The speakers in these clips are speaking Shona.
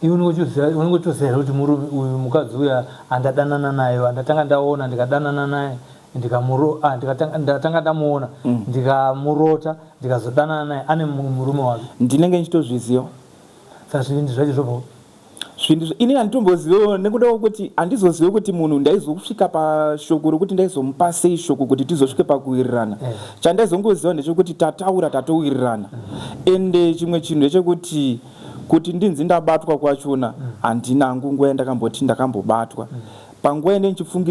iwe unongochuzera kuti uyu mukadzi uya andadanana naye andatanga ndaona ndikadanana naye ndatanga ndamuona ndikamurota ndikazodanana naye ane murume wake ndinenge nchitozviziva saka zvinhu zvacho zvopo zvinhu ini handitomboziva nekuda kuti handizoziva kuti munhu ndaizosvika pashoko rokuti ndaizomupa sei shoko kuti tizosvike pakuwirirana chandaizongoziva ndechekuti tatowirirana ende chimwe chinhu ndechekuti kuti ndinzi ndabatwa kwachona handinangu nguva yandakamboti ndakambobatwa panguva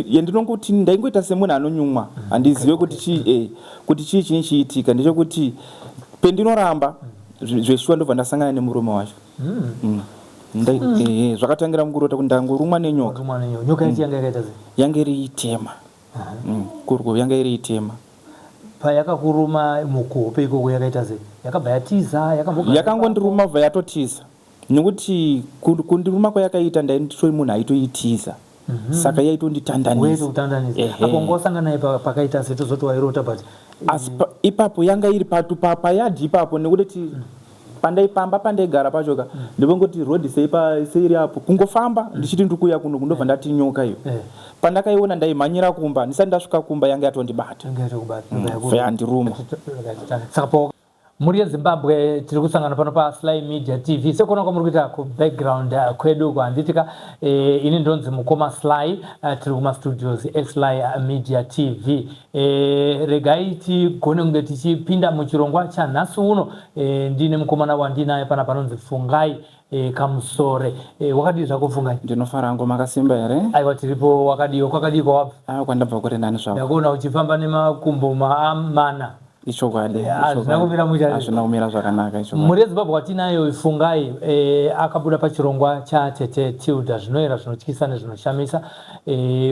yandinongoti ndaingoita semunhu anonyumwa handizive kuti chii chine chiitika ndechekuti pendinoramba zveshuwa ndobva ndasangana nemurume wacho zvakatangira mukurota kuti ndangorumwa nenyoka. Nyoka yachi yanga yakaita sei? Yanga iri itema. Kurwo yanga iri itema. Payakakuruma mukuhope ikoko yakaita sei? Yakabva yatiza, yakangondiruma bva yatotiza. Nokuti kundiruma kwayakaita ndaitoi munhu aitoitiza. Saka yaitonditandanisa. Wewe utandanisa. Apo ngosanga naye pakaita sei tozoti wairota but ipapo yanga iri payadhi ipapo nekuti pandaipamba pandaigara pachoka ndivongoti road seiri apo kungofamba ndichiti ndikuya kuno kundobva ndati nyoka iyo pandakaiona ndaimhanyira kumba ndisati ndasvika kumba yanga yatondibata yandiruma. Saka muri yeZimbabwe tiri kusangana pano pa Sly Media TV sekona kwa muri kuita ku background kwedu kwa anditika ini ndonzi Mukoma Sly tiri kuma studios SlyMedia TV regai tigone kunge tichipinda muchirongwa chanhasi uno ndine mukomana wandinaye pana panonzi Fungai kamusore wakadii zvako Fungai? Ndinofara hangu makasimba here? Aiwa tiripo wakadii kwakadii kwabva? Kwandabva kure nani zvako. Ndakuona uchifamba nemakumbo mana. Ichokwadi hazvina kumira zvakanaka icho. Muri yeZimbabwe watinayo Fungai akabuda pachirongwa chatete Tilda zvinoera zvinotyisa nezvinoshamisa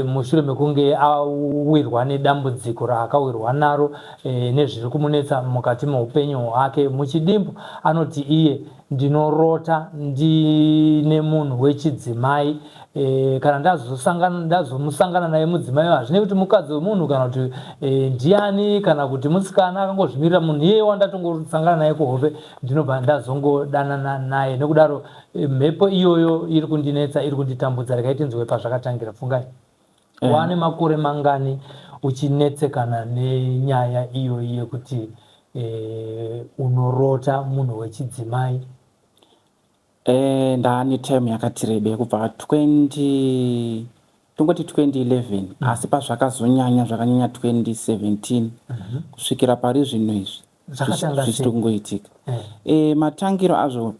mushure mekunge awirwa nedambudziko raakawirwa naro nezviri kumunetsa mukati meupenyu hwake muchidimbu. Anoti iye ndinorota ndine munhu wechidzimai kana ndazomusangana naye mudzimai hazvine kuti mukadzi wemunhu kana kuti ndiani kana kuti musikana akangozvimirira munhu iye wandatongosangana naye kuhope ndinobva ndazongodanana naye. Nekudaro mhepo iyoyo iri kundinetsa iri kunditambudza rekaitinzwe pazvakatangira. Fungai, wane makore mangani uchinetsekana nenyaya iyoyi yekuti unorota munhu wechidzimai? Ndani time yakati rebe kubva 2011 asi pazvakazonyanya zvakanyanya 2017 kusvikira pari zvino izvi zvichiri kungoitika. Matangiro azvo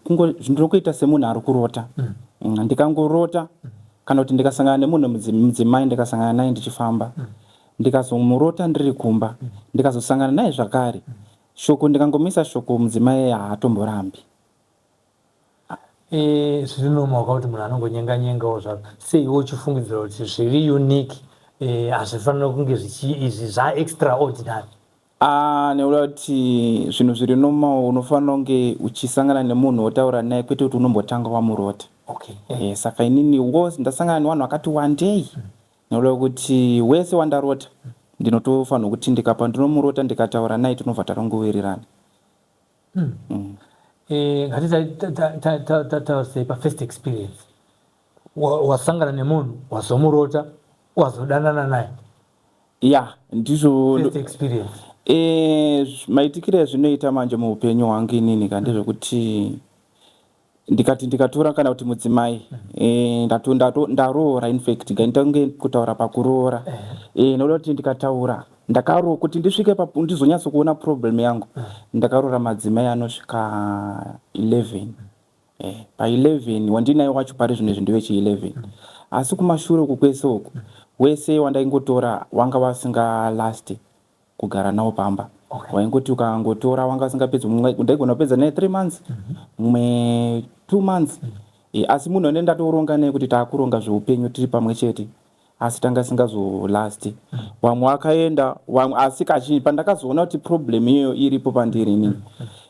ndinokuita semunhu ari kurota. Ndikangorota kana kuti ndikasangana nemunhu mudzimai ndikasangana naye ndichifamba ndikazomurota ndiri kumba ndikazosangana naye zvakare shoko ndikangomisa shoko mudzimai haatomborambi. Zvinomaoka kuti munhu anongonyenga-nyengawo zvavo sei iwe uchifungidzira kuti zviri unique hazvifanira kunge izvi zvaextraordinary? Nekuda kuti zvinhu zviri normal unofanira kunge uchisangana nemunhu wotaura naye kwete kuti unombotanga wamurota. Saka inini ndasangana nevanhu vakati wandei nekuda kuti wese wandarota ndinotofanira kuti ndikapa ndinomurota ndikataura naye tinobva tarongowirirana. Ngatitaurei first experience wasangana nemunhu wazomurota wazodanana naye. Ndizvo first experience. Maitikiro ezvinoita manje muupenyu hwangu inini ndezvekuti ndikati ndikatora kana kuti mudzimai ndaroora infact nganditange kutaura pakuroora nokuda kuti ndikataura ndakaroora kuti ndisvike ndizonyatso kuona problem yangu ndakaroora madzimai anosvika 11 pa11 wandinaye wacho pari zvino zvindiwe chi11 asi kumashure kukwese uku wese wandaingotora wanga wasinga last kugara nawo pamba. Waingoti ukangotora wanga usingapedzi ndaigona kupedza naye 3 months mumwe 2 months asi munhu ane ndatoronga naye kuti taakuronga zveupenyu tiri pamwe chete asi tanga singazolast. Wamwe akaenda asi kazhinji pandakazoona kuti problem iyo iripo pandiri inini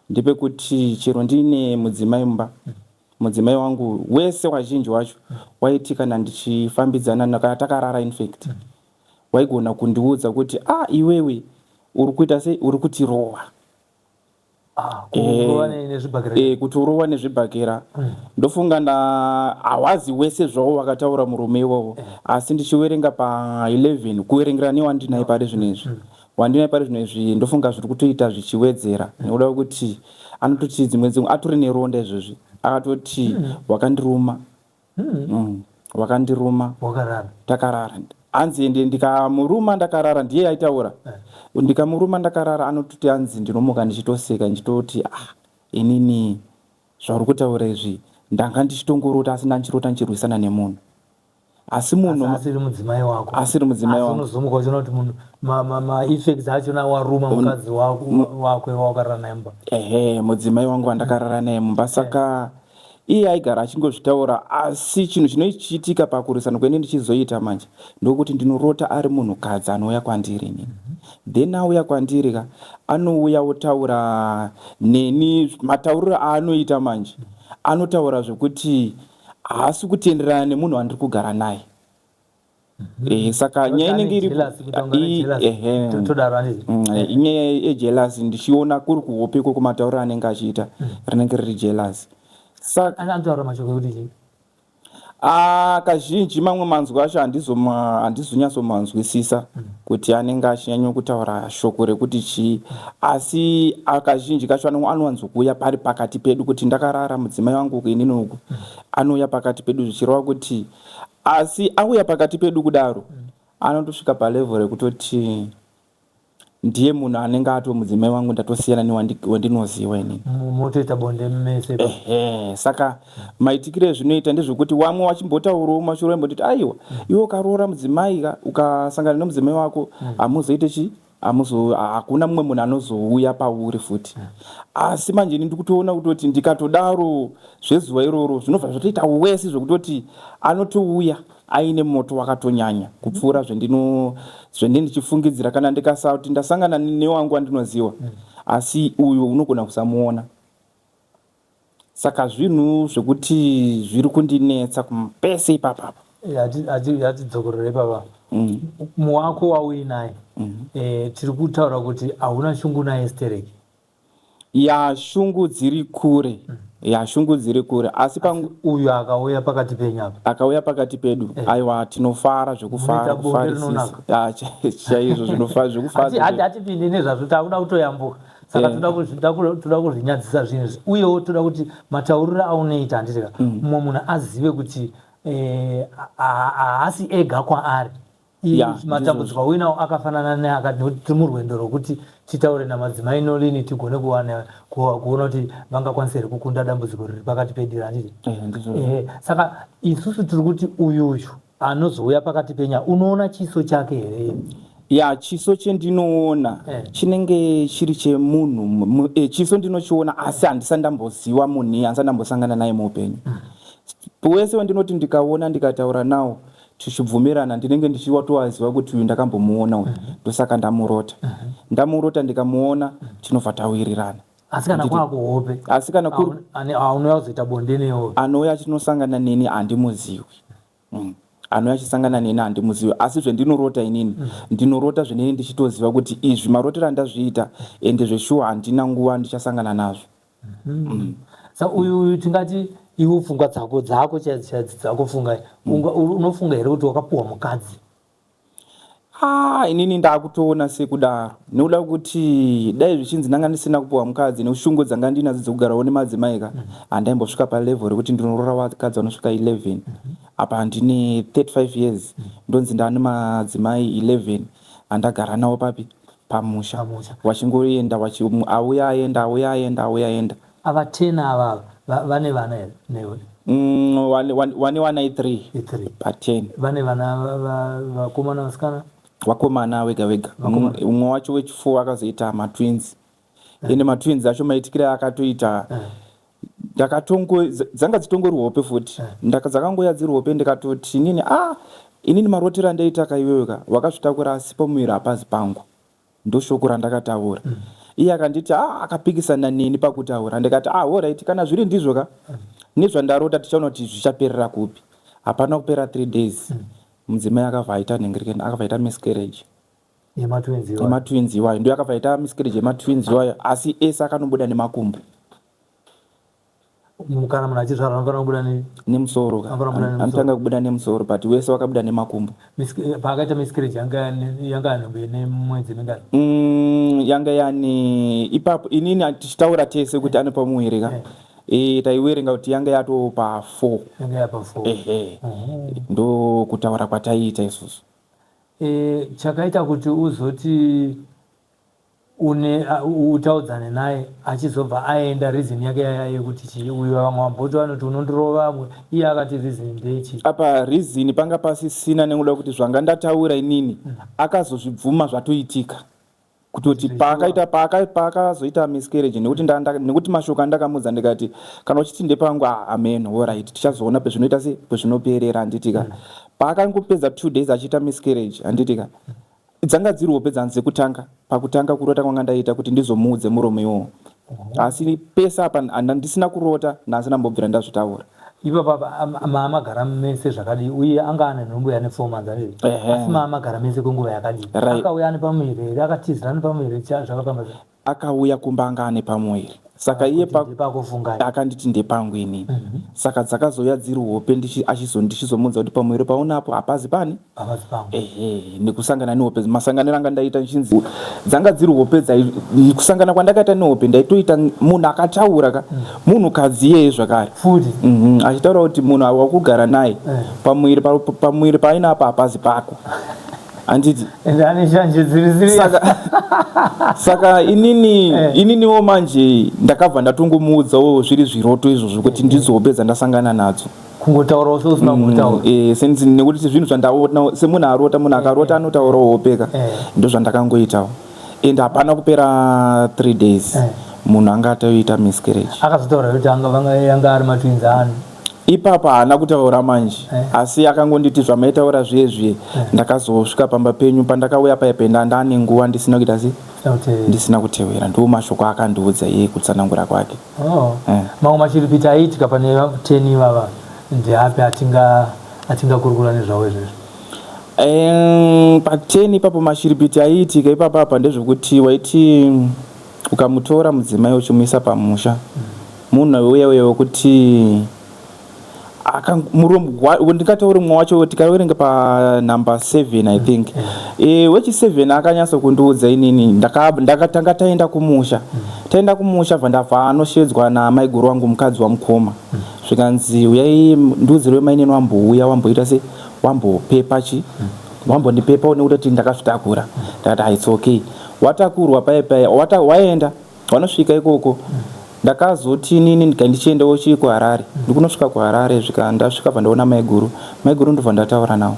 ndepekuti chero ndine mudzimai mumba mudzimai wangu wese wazhinji wacho waiti kana ndichifambidzana kana takarara infact waigona kundiudza kuti iwewe uri kuita sei uri kutirowa kuti urowa nezvibhakera ndofunga hawazi wese zvawo wakataura murume iwowo asi ndichiwerenga pa11 kuwerengera newandinaye pari zvinezvi ndofunga zviri kutoita zvichiwedzera nekuda kuti anototi dzimwe atori neronda izvozvi akatoti wakandiruma takarara anzi ende ndikamuruma ndakarara ndiye aitaura ndikamuruma ndakarara anototi anzi ndinomuka ndichitoseka ndichitoti inini zvauri kutaura izvi ndanga ndichitongorota asi ndanchirota nchirwisana nemunhu asi munhu asiri mudzimai wako unozomuka uchiona kuti munhu ma-effects achona waruma mukadzi wako wakarara naye mumba mudzimai wangu wandakarara naye mumba saka iye aigara achingozvitaura asi chinhu chinochiitika pakurisana kwene ndichizoita manje ndokuti ndinorota ari munhukadzi anouya kwandiri nini then auya kwandiri anouya otaura neni matauriro aanoita manje anotaura zvekuti haasi kutenderana nemunhu wandiri kugara naye saka nyaya inenge inyaya yejelasi ndichiona kuri kuhope kwematauriro anenge achiita rinenge riri jelasi kazhinji mamwe manzwi acho handizonyatsomanzwisisa kuti anenge achinyanya kutaura shoko rekuti chii asi kazhinji kacho anowanzokuuya pari pakati pedu kuti ndakarara mudzimai wangu inini uku anouya pakati pedu zvichireva kuti asi auya pakati pedu kudaro anotosvika palevel rekutoti ndiye munhu anenge ato mudzimai wangu ndatosiyana newandinoziva inini motoita bonde mese saka maitikire ezvinoita ndezvekuti wamwe wachimbotaurawo mashure mbotiti aiwa iwe ukaroora mudzimai ukasangana nemudzimai wako hamuzoite chi hakuna mumwe munhu anozouya pauri futi asi manje ndiri kutoona kutoti ndikatodaro zvezuva iroro zvinobva zvotoita wesi zvekutoti anotouya aine moto wakatonyanya kupfuura zvendindichifungidzira kana ndikasati ndasangana newangu wandinoziva asi uyu unogona kusamuona saka zvinhu zvekuti zviri kundinetsa pese ipapapa hatidzokorere ipapa muwako wauinaye tiri kutaura kuti hauna shungu naye stereki shungu dziri kure shungu dziri kure asi uyu akauya pakati penyu apa akauya pakati pedu aiwa tinofara zvekufara chaizvo zvinofara zvekufara hatipindi nezvazvo takuda kutoyambuka saka toda kuzvinyadzisa zvinhu uyewo toda kuti matauriro aunoita handitika mumwe munhu azive kuti haasi ega kwaari matambudziko auinawo akafanana neakati tiri murwendo rwokuti titaure namadzimai Norleen tigone kuona kuti vangakwanisa here kukunda dambudziko riri pakati pedira handiti saka isusu tiri kuti uyuyu anozouya pakati penya unoona chiso chake here chiso chendinoona chinenge chiri chemunhu chiso ndinochiona asi handisandamboziva munhu handisandambosangana naye muupenyu wese wandinoti ndikaona ndikataura nawo tichibvumirana ndinenge ndichiwatowaziva kuti uyu ndakambomuona uyu ndosaka ndamurota ndikamuona tinobva tawirirana asi kana kwakuhope asi kana anouya kuzoita bonde newe anouya achinosangana neni handimuzivi anouya achisangana neni handimuzivi asi zvendinorota inini ndinorota zveneni ndichitoziva kuti izvi marotero andazviita ende zveshuwa handina nguva ndichasangana nazvo sa uyu tingati iwe pfungwa dzako dzakufunga unofunga here kuti wakapuwa mukadzi inini ndakutoona sekudaro nekuda kuti dai zvichinzi ndanga ndisina kupuwa mukadzi neushungu dzanga ndinadzo dzokugarawo nemadzimai handaimbosvika palevel rekuti ndinoroora vakadzi vanosvika 11 apa handine 35 years ndonzi ndane madzimai 11 handagara nawo pamusha wachingoenda auya aenda ava 10 ava vane vana here newe wane vana 3 pa10 vane vana vakomana vasikana vakomana vega umwe wacho wechi4 akazoita matwins ende matwins acho maitikire akatoita dzanga dzitongori hope futi dzakangoya dziri hope ndikatoti inini marotero andaita kaiweyoka wakazvitakura asi pamuviri hapazi pangu ndoshoko randakataura iye akanditi akapikisana neni pakutaura ndikati alright kana zviri ndizvo nezvandarota tichaona kuti zvichaperera kupi hapana kupera 3 days mudzimai akavhaita miscarriage yematwins iwayo ndio yakabva ita miscarriage yematwins iwayo asi ese akanobuda nemakumbo. Kana munhu achizvarwa anobuda nemusoro anotanga kubuda nemusoro but wese wakabuda nemakumbo. Paakaita miscarriage yanga nemwedzi mingani? Yanga yani ipapo inini tichitaura tese kuti ane pamuwiri ka taiwerenga kuti yanga yatopa 4. Yanga yapa 4. Ndo kutaura kwataita isusu. Chakaita kuti uzoti utaudzane naye achizobva aenda reason yake yekuti uyu vamwe vamboto vanoti unondirova iye akati reason ndechi apa reason panga pasisina nekuda kuti zvanga ndataura inini akazozvibvuma zvatoitika kutoti paakazoita miscarriage nekuti mashoko andakamudza ndikati kana uchiti ndepangu amen alright tichazoona pezvinoita se pezvinoperera handitika paakangopedza 2 days achiita miscarriage handitika dzanga dziri hope dzanze pakutanga kurota kwanga ndaita kuti ndizomuudze muromo iwowo asi pesa apa handisina kurota nasina mbobvira ndazvitaura. Ipo papa maamagara mese zvakadi uye anga ane nhumbu yane 4 months asi maamagara mese kwenguva yakadi akauya ane pamuviri here akatizira ane pamuviri zvakafamba sei? Akauya kumba anga ane pamuviri saka iye akanditi ndepangu inini saka dzakazoya dziri hope ndichizomudza kuti pamuviri paunapo hapazi pani nekusangana nehope masanganiro anga ndaita nchinzi dzanga dziri hope kusangana kwandakaita nehope ndaitoita munhu akataura ka munhukadzi iyeye zvakare achitaura kuti munhu wakugara naye pamuviri painapo hapazi pako anditi saka ininiwo manje ndakabva ndatongomuudzawo zviri zviroto izvozvo kuti ndizohope dzandasangana nadzo kungotaurawo seusina kutaura senzi nekuti zvinhu zvandaona semunhu arota munhu akarota anotaurawo hopeka ndo zvandakangoitawo and hapana kupera 3 days munhu anga atoita miscarriage. Akazotaura kuti yanga ari matwins anu ipapa haana kutaura manje asi akangonditi zvamaitaura zvezve ndakazosvika pamba penyu pandakauya paipenda ndane nguva ndisina kuita se ndisina kutevera ndo mashoko akandiudza iye kutsanangura kwake. Mamwe machiripiti aiitika pane 10 ivava ndeapi atingakurukura nezvawo izvezvo? Pa10 ipapo mashiripiti aiitika ipapa apa ndezvekuti waiti ukamutora mudzimai uchimuisa pamusha munhu uya wekuti ndikataura mumwe wacho tikaverenga panumber 7 I think wechi7 akanyatsa kundiudza inini ndakatanga taenda kumusha bva ndabva anoshedzwa namaiguru wangu mukadzi waMukoma zvikanzi uyai ndiudzirwe mainini wambouya wamboita se wambopepa wambondipepa nekuti ndakazvitakura ndakati it's okay watakurwa paipai waenda wanosvika ikoko ndakazoti nini ndichiendawo chii kuHarare ndikunosvika kuHarare ndasvika bva ndaona maiguru ndobva ndataura nawo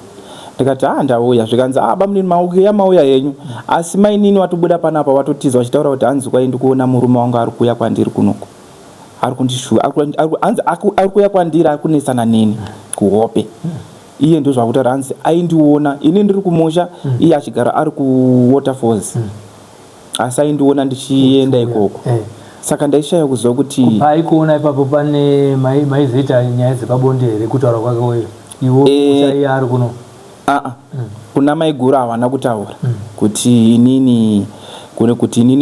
ndikati ndauya zvikanzi bamunini mauya yenyu asi mainini watobuda panapa watotiza wachitaura kuti hanzi kwai ndikuona murume wangu ari kuuya kwandiri kunoko ari kuuya kwandiri ari kunesana neni kuhope iye ndo zvakutaura hanzi aindiona ini ndiri kumusha iye achigara ari kuwaterfalls asi aindiona ndichienda ikoko saka ndaishaya kuziva kuti paikuona ipapo pane maizoita nyaya dzepabonde here kutaura kwake weyo iwo uchaiye ari kuno kuna maiguru havana kutaura kuti inini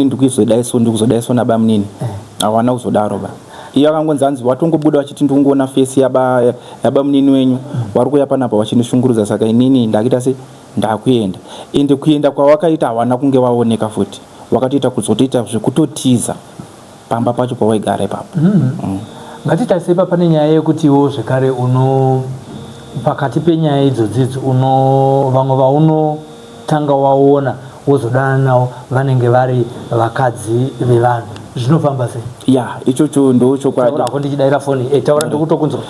ndikuzodaiswa nabamunini havana kuzodaro ba iye akangonzi hanzi watongobuda wachiti ndingoona fesi yabamunini wenyu wari kuya panapa wachindishungurudza saka inini ndakuita se ndakuenda ende kuenda kwawakaita havana kunge waoneka futi wakatoita kuzotoita zvekutotiza pamba pacho pawaigara ipapo. Ngatitarise pane nyaya yekutiwo zvekare pakati penyaya idzodzidzi vamwe vaunotanga waona wozodana nawo vanenge vari vakadzi vevanhu zvinofamba sei? Ichocho ndochokwadi. Taura ndichidaira foni taura ndikutokunzwa.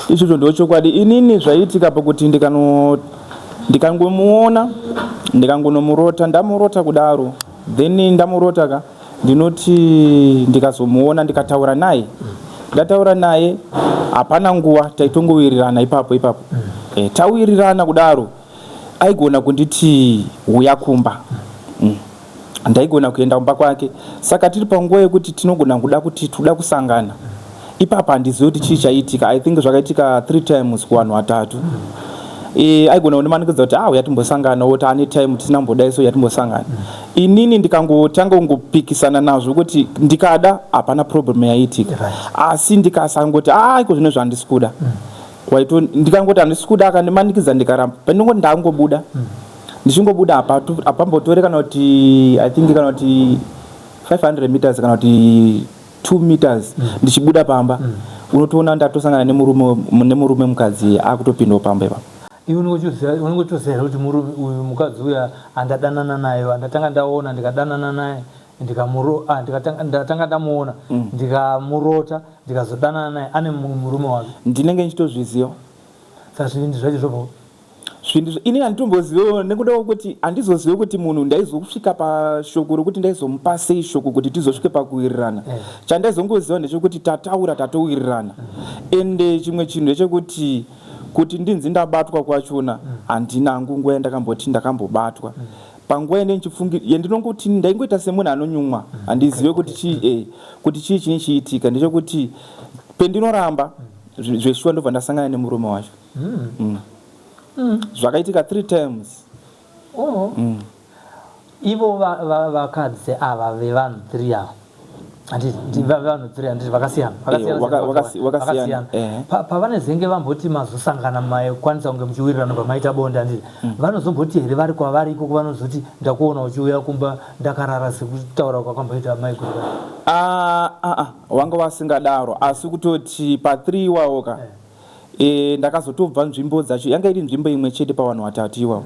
Ichocho ndochokwadi inini zvaitika pakuti ndikangomuona ndikangonomurota ndamurota kudaro then ndamurota ndinoti ndikazomuona ndikataura naye hapana nguva taitongowirirana ipapo tawirirana kudaro aigona kunditi uya kumba ndaigona kuenda kumba kwake saka tiri panguva yekuti tinogona kuda kuti toda kusangana ipapo handizivi kuti chii chaitika I think zvakaitika 3 times kuvanhu vatatu aigona kundimanikidza kuti yatimbosangana woti ane time tisinambodai so yatimbosangana inini ndikangotanga kungopikisana nazvo kuti ndikada hapana problem yaitika asi ndikasangoti iko zvino zvandisi kuda waito ndikangoti handisi kuda akandimanikidza ndikaramba pandingoti ndangobuda ndichingobuda apambotore kana kuti I think kana kuti 500 meters kana kuti 2 meters ndichibuda pamba unotoona ndatosangana nemurume mukadzi akutopinda pamba ipapo. Iwe unongotoziva kuti uyu mukadzi uya andadanana naye andatanga ndaona ndikadanana naye ndatanga ndamuona ndikamurota ndikazodanana naye ane murume wake ndinenge ndichitozviziva saka zvinhu zvacho zvopo zvinhu ini handitombozivewo nekuda kuti handizozive kuti munhu ndaizosvika pashoko rokuti ndaizomupa sei shoko kuti tizosvike pakuwirirana chandaizongoziva ndechekuti tatowirirana ende chimwe chinhu ndechekuti kuti ndinzi ndabatwa kwachona handina nguva yandakamboti ndakambobatwa panguva yandinongoti ndaingoita semunhu anonyumwa handizive kuti chii chini chiitika ndechekuti pendinoramba zveshuwa ndobva ndasangana nemurume wacho zvakaitika 3 times. Ivo vakadzi ava vevanhu 3 ava vanhu 3 handiti vakasiyana pavanezenge vamboti mazosangana maikwanisa kunge muchiwirirana pamaita bonde handiti vanozomboti here vari kwavariko kuvanozoti ndakuona uchiuya kumba ndakarara sekutaura kwakamboita mai kuti wanga vasingadaro asi kutoti pa3 iwawoka ndakazotobva nzvimbo dzacho yanga iri nzvimbo imwe chete pavanhu vatatu iwavo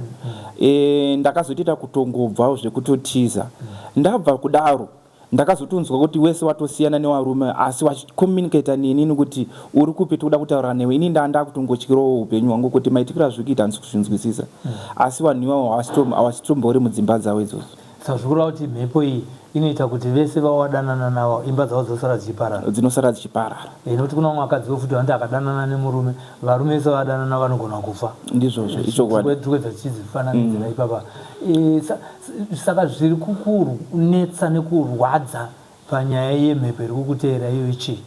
ndakazotoita kutongobvawo zvekutotiza ndabva kudaro ndakazotonzwa kuti wese watosiyana nevarume asi wachicommunicata nini kuti uri kupi toda kutaura newe ini ndanda kutongotyirawo upenyu hwangu kuti maitikira zvikuita handisi kuzvinzwisisa asi vanhu ivavo havachitombori mudzimba dzavo idzodzo saka zvikureva kuti mhepo iyi inoita kuti vese vawadanana navo imba dzavo dzinosara dzichiparara nokuti kuna vamwe vakadzi vofuti vandi akadanana nemurume varume vese vadanana vanogona kufa ndizvozvo ichokwadi tichidzifananidzira ipapa saka zviri kukunetsa nekurwadza panyaya yemhepo iri kukuteera iyo ichii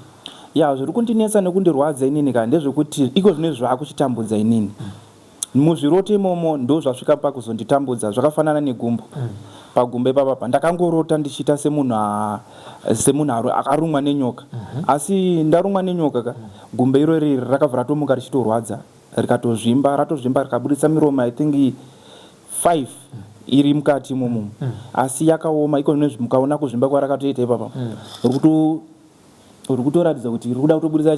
zviri kundinetsa nekundirwadza inini kana ndezvekuti iko zvine zvaakuchitambudza inini muzviroto imomo ndo zvasvika pakuzonditambudza zvakafanana negumbo pagumbo ipapa ndakangorota ndichiita semunhu akarumwa nenyoka asi ndarumwa nenyoka gumbo irori rakabva ratomuka richitorwadza ratozvimba rikabudisa miromo I think 5 iri mukati imomo asi yakaoma iko zvino mukaona kuzvimba kwarakatoita ipapa uri kutoratidza kuti iri kuda kutobudisa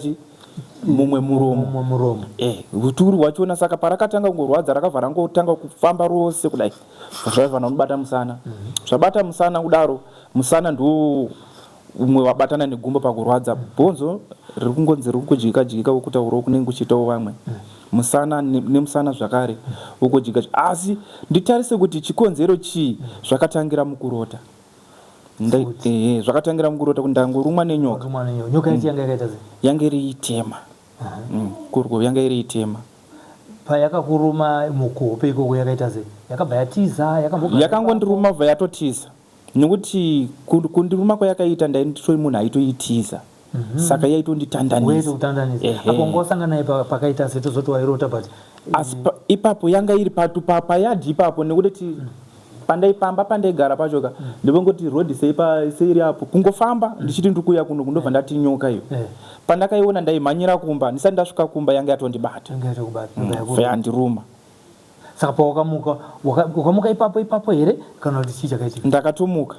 mumwe muromo uturu hwachona saka parakatanga kungorwadza rakabva rangotanga kufamba rose kudai zvaibva nobata musana zvabata musana kudaro musana ndo umwe wabatana negumbo pakurwadza bhonzo riri kungonzi riri kujiika ukutaurawo kunenge kuchiitawo vamwe musana nemusana zvakare ukujika asi nditarise kuti chikonzero chii zvakatangira mukurota zvakatangira mukurota kuti ndangorumwa nenyoka yange iri itema kurwo yanga iri itema payakakuruma mukuhope ikoko yakaita sei yakabva yatiza yakangondiruma bva yatotiza nekuti kundiruma kwayakaita ndaitoi munhu aitoitiza saka yaitonditandanisa apo ngosangana naye pakaita sei tozoti wairota but asi ipapo yanga iri payadhi ipapo nekuti pandaipamba pandaigara pachoka ndivongoti rodhi seiri apo kungofamba ndichiti ndikuya kuno kundobva ndati nyoka iyo pandakaiona ndaimhanyira kumba ndisati ndasvika kumba yanga yatondibata yandiruma saka paukamuka ipapo here kana kuti chii chakaitika ndakatomuka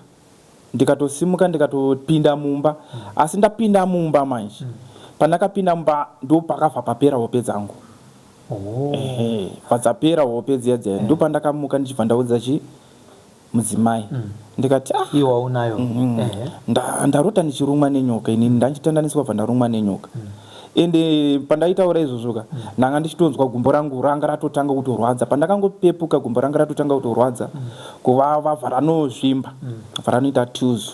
ndikatosimuka ndikatopinda mumba asi ndapinda mumba manje pandakapinda mumba ndo pakabva papera hope dzangu padzapera hope dziyadzaya ndo pandakamuka ndichibva ndaudza mudzimai ndikati iwa unayo ndarota ndichirumwa nenyoka inini ndandichitandaniswa bva ndarumwa nenyoka ende pandaitaura izvozvoka ndanga ndichitonzwa gumbo rangu ranga ratotanga kutorwadza pandakangopepuka gumbo ranga ratotanga kutorwadza kuvava varanozvimba varanoita tuzu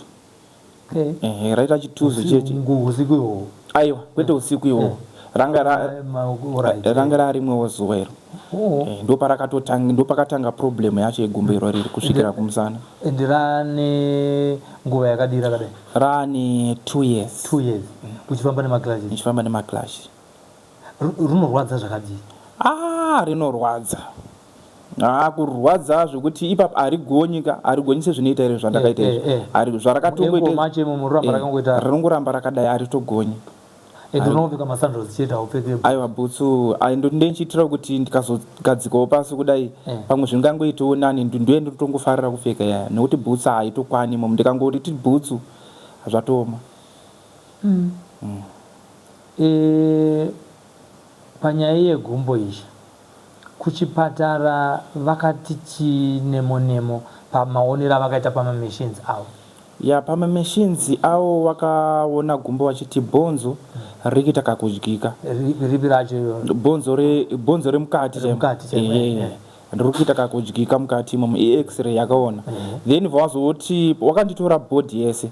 raita chituzu cheche usiku ihwohwo aiwa kwete usiku ihwohwo ranga rarimwewo zuva iro ndo pakatanga problem yacho yegumbo iro riri kusvikira kumusana ende rane nguva yakadira kadai rane 2 years uchifamba nemaclash ndichifamba nemaclash runorwadza zvakadii rinorwadza. Kurwadza zvokuti ipapo arigoni sezvinoita ere zvandakaita izvi. Zvarakatongoita rinongoramba rakadai aritogoni. Aiwa bhutsu ndinchiitira kuti ndikazogadzikawo pasi kudai pamwe zvingangoitawo nani ndiye ndinotongofarira kupfeka yaya nekuti bhutsu haitokwani imomo ndikangoti ti bhutsu zvatoma. Panyaya yegumbo izvi kuchipatara vakati chinemo pamaonero avakaita pamamachines avo. Pamamachines avo vakaona gumbo vachiti bhonzo rikuita kakudyika. Ripi racho? Bhonzo remukati ririkuita kakudyika mukati imomo x-ray yakaona. Then vazoti wakanditora bhodhi yese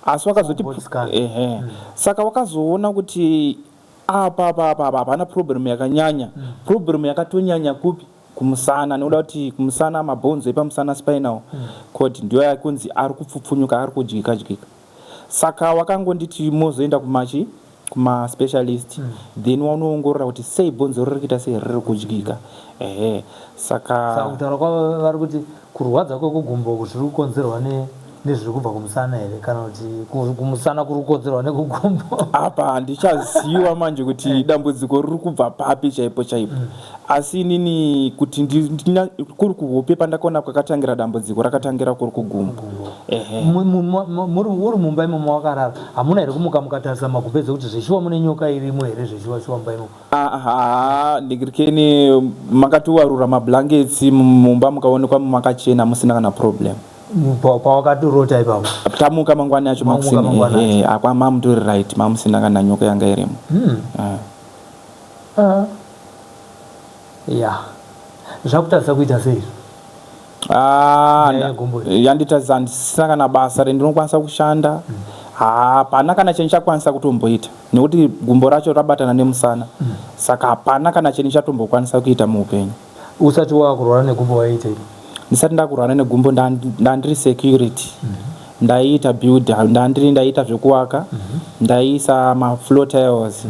asi wakazoti saka wakazoona kuti apa hapana problem yakanyanya. Problem yakatonyanya kupi? Kumusana. Nekuda kuti kumusana mabhonzo epamusana spinal cord ndiyo yakunzi ari kupfupfunyuka, ari kudyika. Saka wakangonditi mozoenda kuma specialist then wanoongorora kuti sei bhonzo ririkuita sei riri kudyika. Saka kutaura kwavo vari kuti kurwadza kwekugumbo zviri kukonzerwa nezviri kubva kumusana here kana kuti kumusana kuri kukonzerwa nekugumbo? Apa handichaziva manje kuti dambudziko riri kubva papi chaipo. Asi inini kuti kuri kuhope pandakaona kwakatangira dambudziko rakatangira kuri kugumbo. Muri mumba imomo wakarara hamuna here kumuka mukatarisa makupedza kuti zveshuwa mune nyoka irimo here zveshuwa mumba imomo? Ndirikeni makatowarura mablankets mumba mukaonekwa makachena musina kana problem. Pawakatorota ipapo tamuka mangwana yacho makusini mamutori right mamusina kana nyoka yanga irimo. Zvakutarisa kuita sei? Yanditarisa handisina kana basa rendinokwanisa kushanda. Hapana kana chendichakwanisa kutomboita nekuti gumbo racho rabatana nemusana. Saka hapana kana chendichatombokwanisa kuita muupenyu. Usati wakurwara negumbo waiita? Ndisati ndakurwara negumbo ndandiri security. Ndaiita build, ndaiita zvekuwaka, ndaiisa mafloor tiles.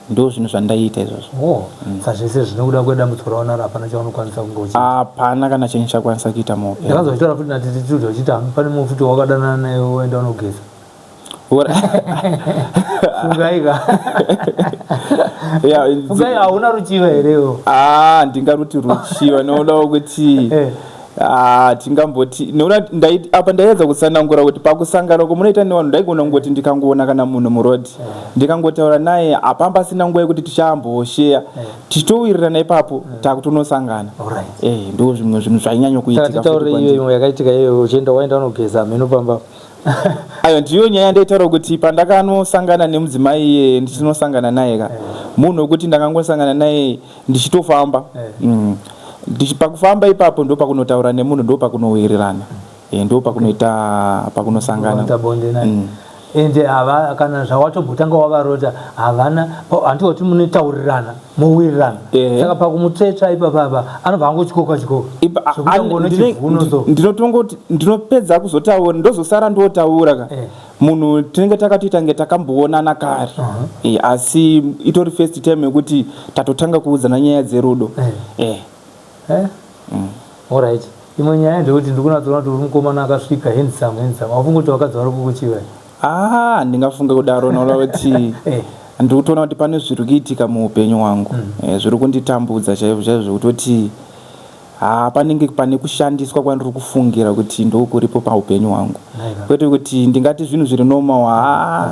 Ndo zvinhu zvandaiita izvozvo. Sazvese zvinokuda kwedambudziko raonaro hapana chaunokwanisa kungochita? Hapana kana chendichakwanisa kuita muupenyu. Ndakazozvitaura futi natititude uchiti pane mufuti wakadanana naye woenda unogeza. Fungai hauna ruchiva herewo? Ndingaruti ruchiva nokuda kuti tingamboti apa ndaedza kutsanangura kuti pakusangana komunoita nevanhu ndaigona kungoti ndikangoona kana munhu muroad ndikangotaura naye hapambasina nguva yekuti tichambosheya tichitowirirana ipapo takutonosangana. Ndo zvimwe zvinhu zvainyanya kuitika. Titaure iyo yakaitika iyo uchienda waenda unogeza mhino pamba. Ayo ndiyo nyaya ndaitaura kuti pandakanosangana nemudzimai ndichinosangana naye munhu wekuti ndakangosangana naye ndichitofamba. Pakufamba ipapo ndo pakunotaura nemunhu, ndo pakunowirirana, ndo pakunosangana. Ende kana zvawatombotanga wavarota havana handoti munotaurirana mowirirana. Saka pakumutsvetsva ipapapa anobva angochikoka ndinopedza kuzotaura ndozosara ndotaura munhu tinenge takatoita nge takamboonana kare. Asi itori first time yekuti tatotanga kuudzana nyaya dzerudo. Alright. Imwe nyaya ndekuti ndikunatsoona kuti uri mukomana akasvika handsome. Wafunga kuti wakadzi vari kukuchiva? Ndingafunga kudaro nokuda kuti ndikutoona kuti pane zviri kuitika muupenyu hwangu zviri kunditambudza chaizvo kutoti panenge pane kushandiswa kwandiri kufungira kuti ndokuripo paupenyu hwangu, kwete kuti ndingati zvinhu zviri normal.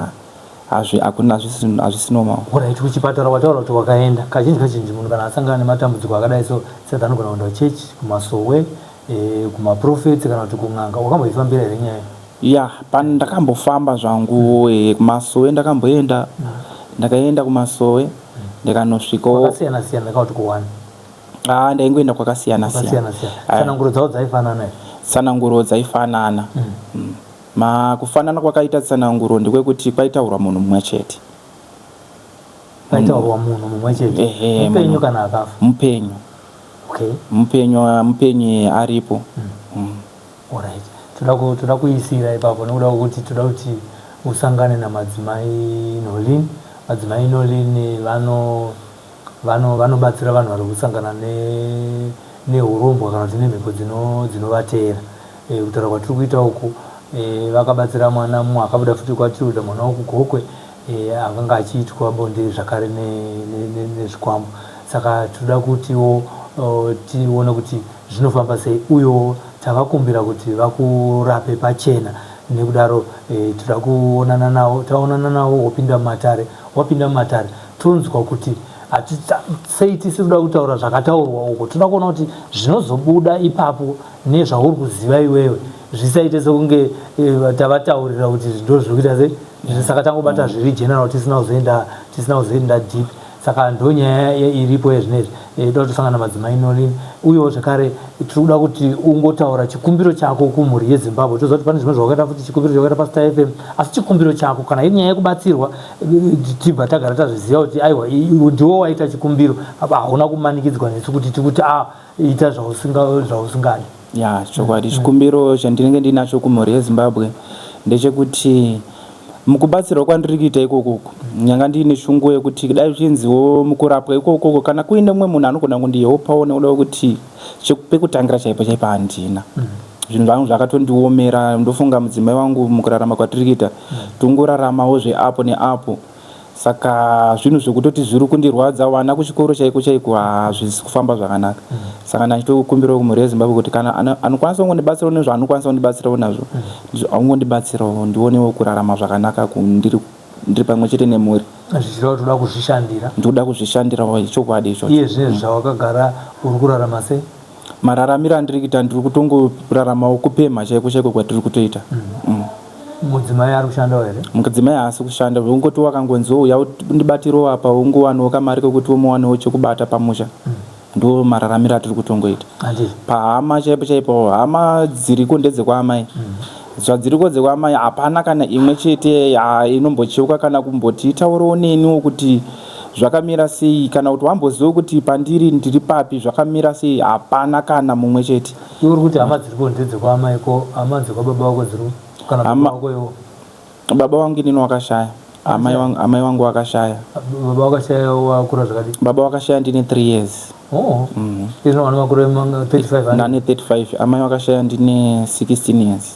Hazvisi normal. Kuchipatara wataura kuti wakaenda kazhinji munhu kana asangana nematambudziko akadai saka anogona kuenda kuchechi, kumasowe, kumaprofeti kana kuti kun'anga. Wakamboifambira here nyaya? Ndakambofamba zvangu kumasowe ndakamboenda. Ndakaenda kumasowe ndikanosvikawo kwakasiyana-siyana. Ndakauti kuwani ndaingoenda kwakasiyana-siyana. Tsananguro dzavo dzaifanana? Tsananguro dzaifanana. Kufanana kwakaita tsananguro ndekwekuti kwaitaurwa munhu mumwe chete. Kwaitaurwa munhu mumwe chete? Mupenyu kana akafa? Mupenyu. Mupenyu aripo. Alright. Toda kuisira ipapo nekuda kuti toda kuti usangane naMadzimai Norleen. Madzimai Norleen vanobatsira vanhu vari kusangana neurombo kana kuti nemhepo dzinovatera. Kutaura kwatiri kuita uku vakabatsira mwana mumwe akabuda futi kwatiri mwana wokugokwe akanga achiitwa bonde zvakare nezvikwambo. Saka tinoda kutiwo tione kuti zvinofamba sei uyewo tavakumbira kuti vakurape pachena. Nekudaro tinoda kuonana navo, taonana navo wopinda mumatare, wapinda mumatare tonzwa kuti sei tisiri kuda kutaura zvakataurwa uko. Tinoda kuona kuti zvinozobuda ipapo nezvauri kuziva iwewe zvisaite sekunge tavataurira kuti ndo zviri kuita sei. Saka tangobata zviri general tisina kuzoenda deep. Saka ndo nyaya iripo yezvinezvi. Toda kusangana Madzimai Norleen uyewo zvakare tiri kuda kuti ungotaura chikumbiro chako kumhuri yeZimbabwe. Toziva kuti pane zvimwe zvawakaita futi chikumbiro chawakaita paStar FM, asi chikumbiro chako kana iri nyaya yekubatsirwa tibva tagara tazviziva kuti aiwa ndiwo waita chikumbiro, hauna kumanikidzwa nesu kuti tikuti ita zvausingadi. Ya chokwadi chikumbiro chandinenge ndinacho kumhuri yeZimbabwe ndechekuti mukubatsirwa kwandiri kuita ikoko nyanga ndine shungu yekuti dai uchinziwo mukurapwa ikoko kana kuine mumwe munhu anogona kundihopawo nekuda kuti pekutangira chaipo handina. Zvinhu zvangu zvakatondiomera. Ndofunga mudzimai wangu mukurarama kwatiri kuita tongoraramawo zveapo neapo. Saka zvinhu zvekutoti zviri kundirwadza wana kuchikoro chaiko hazvisi kufamba zvakanaka. Saka ndachitokumbirawo kumhuri yeZimbabwe kuti kana anokwanisa kundibatsirawo nezvaanokwanisa kundibatsirawo nazvo angondibatsirawo ndionewo kurarama zvakanaka ndiri pamwe chete nemhuri. Zvichireva kuti uda kuzvishandira. Ndoda kuzvishandirawo chokwadi ichocho. Iye zvinezvi zvawakagara uri kurarama sei? Mararamiro andiri kuita ndiri kutongoraramawo kupemha chaiko kwatiri kutoita. Mudzimai ari kushandawo here? Mudzimai haasi kushanda, ungoti wakangonziwo uya ndibatirowo apa ungowanawo kamari kekuti umowanewo chekubata pamusha. Ndo mararamiro atiri kutongoita. Pahama chaipo hama dziriko ndedzekwamai. Zvadziriko dzekwamai hapana kana imwe chete inombocheuka kana kumboti taurawo neniwo kuti zvakamira sei kana kuti wamboziva kuti pandiri ndiri papi zvakamira sei. Hapana kana mumwe chete. Iwe uri kuti hama dziriko ndedzekwamaiko, hama dzekwababa wako dziriko kana baba wako iwo? Baba wangu inini wakashaya, amai wangu wakashaya. Baba wakashaya wakura zvakadii? Baba wakashaya ndine 3 years. Izvo wane makore 35? Nane 35. Amai wakashaya ndine 16 years.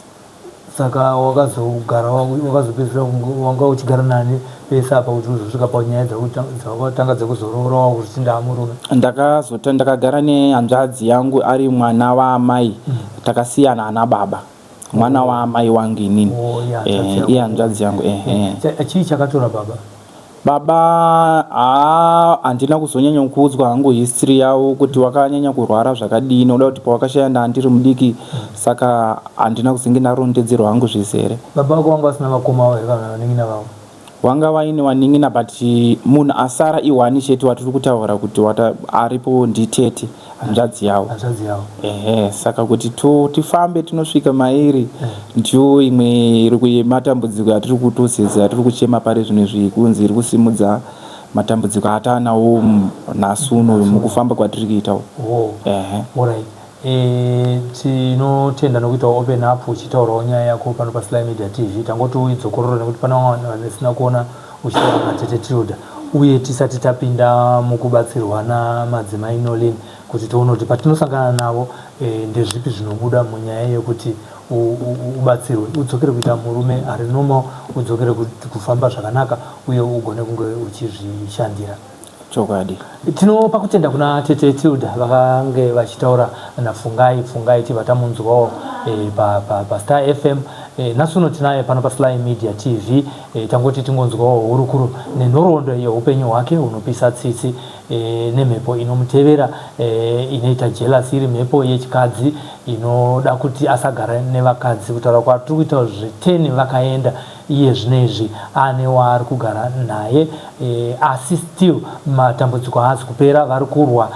Saka wakazogara wakazopedzisira wanga uchigara nani pese apa kuti uzosvika panyaya dzakatanga dzekuzoroora wakuti ndamurume? Ndakagara nehanzvadzi yangu ari mwana waamai. Takasiyana ana baba. Mwana waamai wangu inini. Iye hanzvadzi yangu. Chii chakatora baba? Baba handina kuzonyanya kuudzwa hangu history yawo kuti wakanyanya kurwara zvakadini, oda kuti pawakashaya ndandiri mudiki, saka handina kuzenge narondedzerwa hangu zvizere. Baba wako wanga asina vakomawo here kana vanin'ina vavo? Wanga vaine vanin'ina but munhu asara iwani chete watiri kutaura kuti aripo nditete hanzvadzi yawo. Saka kuti tifambe tinosvika mairi ndiyo imwe iri matambudziko atiri kutozeza atiri kuchema pari zvino zvikunzi iri kusimudza matambudziko atanawo nhasi uno mukufamba kwatiri kuitawo. Tinotenda nokuitawo open up uchitaurawo nyaya yako pano paSly Media TV. Tangoti uidzokorora nekuti pana vanhu vanisina kuona uchitaura naTete Tilda, uye tisati tapinda mukubatsirwa naMadzimai Norleen kuti tione kuti patinosangana navo ndezvipi zvinobuda munyaya yekuti ubatsirwe udzokere kuita murume ari normal, udzokere kufamba zvakanaka uye ugone kunge uchizvishandira. Chokwadi. Tinopa kutenda kuna Tete Tilda vakange vachitaura naFungai tivatamunzwawo paStar FM. Nasuno tinaye pano paSly Media TV. Tangoti tingonzwawo hurukuro nenhoroondo yeupenyu hwake hunopisa tsitsi nemhepo inomutevera inoita jealousy, iri mhepo yechikadzi inoda kuti asagara nevakadzi. Kutaura kwatiri kuita zviteni vakaenda iye zvinezvi ane waari kugara naye, asi still matambudziko haasi kupera. Vari kurwa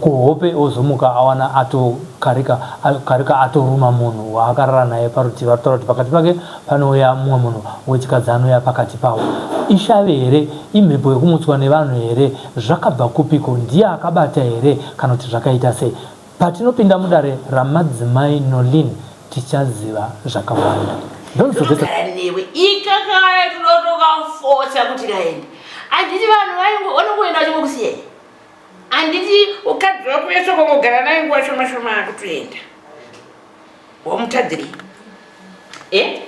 kuhope ozomuka awana atokarika atoruma munhu waakarara naye parutivi. Vari kutaura kuti pakati pake panouya mumwe munhu wechikadzi anouya pakati pavo. Ishave here? Imhepo yekumutswa nevanhu here? Zvakabva kupiko? Ndiye akabata here kana kuti zvakaita sei? Patinopinda mudare raMadzimai Norleen tichaziva zvakawanda. Newe ikakaya tunotoka force kuti kaenda. Anditi vanhu vanongoenda chimokusiye. anditi ukadzwa kuyeso kokogara naye nguwa shoma akutoenda wamutadziri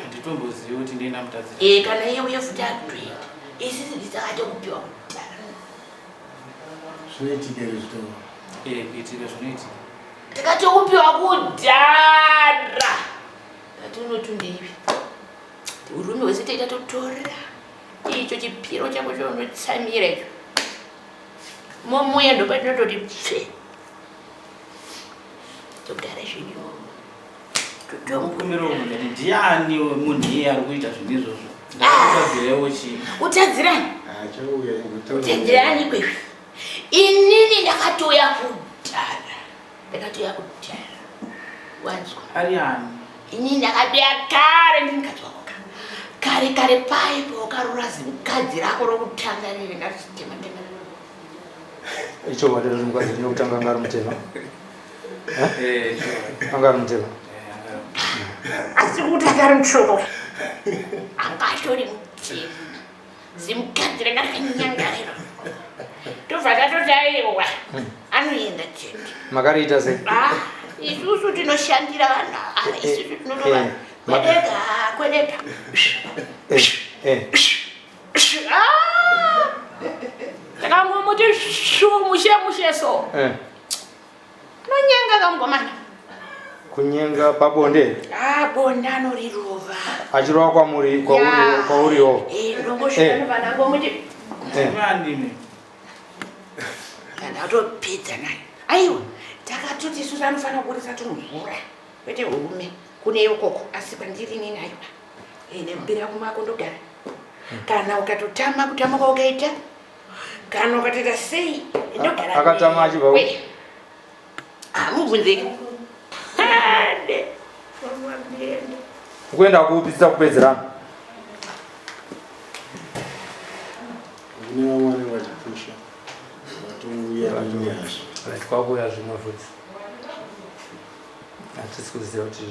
nditomboziva kuti ndina mutadziri kana iye uyefuta akutoenda isisi ndisakati kupiwa kudhara zvinoitika zvitoro kuitika zvinoitika tikati kupiwa kudhara ati unotundeivi urume wese taita totora icho chipiro chako chounotsamira icho momuya ndopatinototi pfe togara zviriwo totombokumira umudani ndiani munhu iye ari kuita zvinhu izvozvo ndakutadzirawo chii utadzirani achauya utadzirani kwezvi inini ndakatoya kudhara wanzwa ari ani inini ndakatoya kare ndingadzwa kare paipo ukarurazi mukadzi rako rokutanga riri ngatitema icho wadera mukadzi ndinokutanga ngari mutema angari mutema asi kuti atari mutsvoko angatori mutema zimukadzi rangakanyangariro tobva tatotaiwa anoenda chete makariita sei isusu tinoshandira vanhu isusu tinotova kwedeka takamumuti musheso nonyenga kamgomana kunyenga pabonde bonde anorirova achirova kwauriwo ndongosvikanovanakomuti vanini ndatopedza naye aiwa takatoti isusu anofanira kuburisa tumvura kwete hurume kune ukoko asi pandiri nini aiwa nembira kumako ndogara kana ukatotama kutama kwaukaita kana ukatoita sei ndogara akatama achibva mubvunzeki kuenda kuupisa kupedzerana kune vamwari vachipusha vatouya vanyasha kwakuya zvimwe vhudzi hatisi kuziva kuti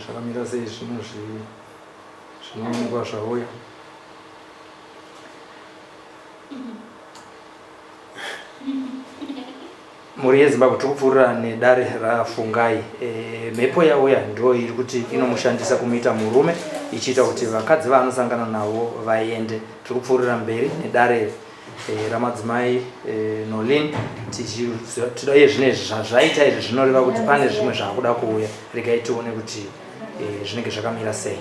zvakamira sei zvimwe zvinoonekwa zvauya mhuri yezimbabwe tiri kupfuurira nedare raFungai. Mhepo yauya ndo iri kuti inomushandisa kumuita murume ichiita kuti vakadzi vaanosangana navo vaende. Tiri kupfuurira mberi nedare ramadzimai Norleen tichida iye zvinezvi zvazvaita izvi zvinoreva kuti pane zvimwe zvaakuda kuuya. Regai tione kuti zvinenge zvakamira sei.